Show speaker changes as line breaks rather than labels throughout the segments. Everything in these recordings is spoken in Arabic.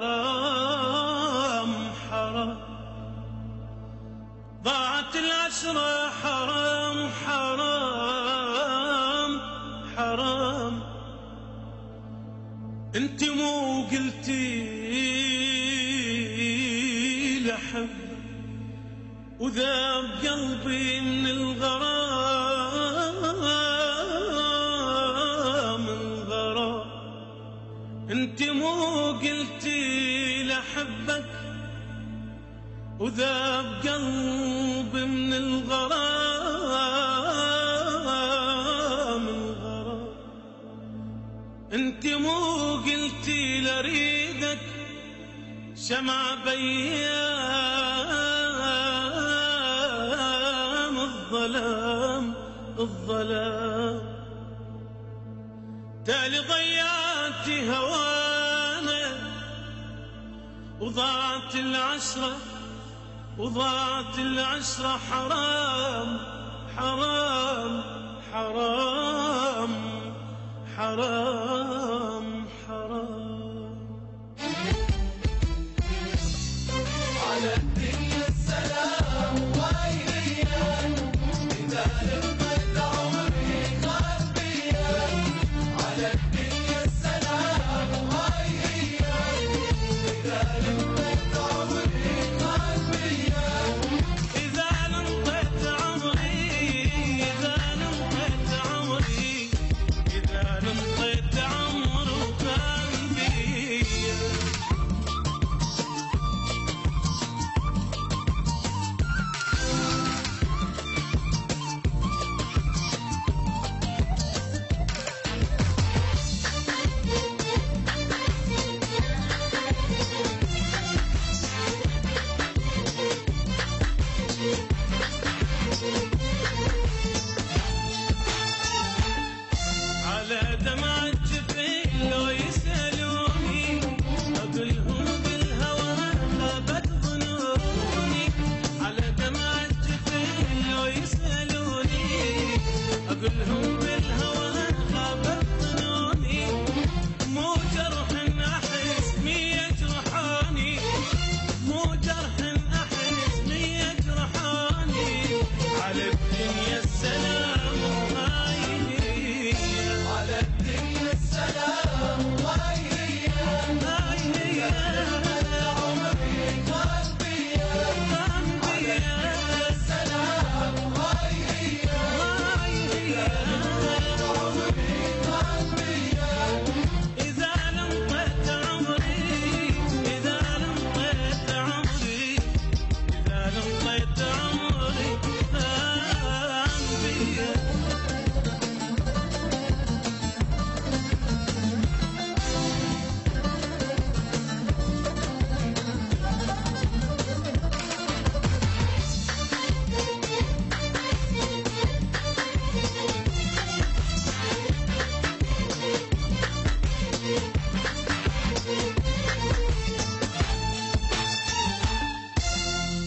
حرام حرام ضاعت العشرة حرام حرام حرام انت مو قلتي لحب وذاب قلبي من الغرام الغرام انت مو قلتي لحبك وذاب قلبي من الغرام الغرام انت مو قلتي لريدك شمع بيام الظلام الظلام تالي ضيعتي هوانا وضاعت العشرة وضاعت العشرة حرام حرام حرام حرام حرام
على الدنيا السلام وأيام إذا لقيت عمري خبيا على الدنيا السلام وأيام إذا لقيت عمري خبيا
إذا لقيت عمري إذا لقيت عمري إذا لقيت عمري كان بيا على دمع الجفين لو يسألوني أقولهم بالهوى غابت ظنوني على دمع الجفين لو يسألوني أقولهم بالهوى غابت ظنوني مو جرح أحس مية جرحاني مو جرح أحس مية جرحاني على الدنيا السلام
على الدنيا السلام وأيام إذا لقيت عمري خبيا على الدنيا السلام وأيام إذا لقيت عمري خبيا
إذا لقيت عمري إذا لقيت عمري إذا لقيت عمري فان بيا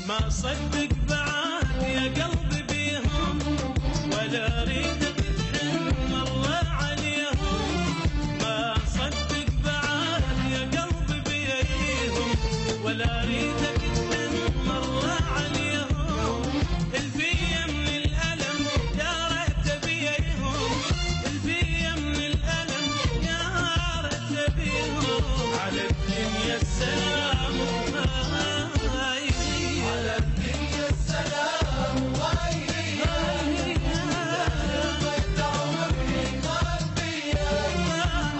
ما صدق بعد يا قلبي بيهم ولا اريدك تحن مرة عليهم ما صدق بعد يا قلبي بيهم ولا اريدك تحن مرة عليهم الفيا من الألم يا ريت بيهم الفيا من الألم يا ريت بيهم على الدنيا السلام
على الدنيا السلام وأيام إذا لقيت عمري خبيا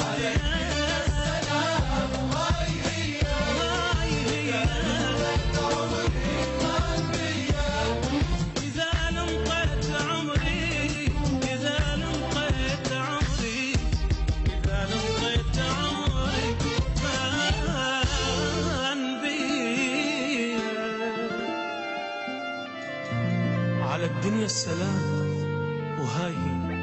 على الدنيا السلام وأيام إذا لقيت عمري خبيا
إذا لقيت عمري إذا لقيت عمري إذا لقيت عمري فان بيا على الدنيا السلام وهاي هي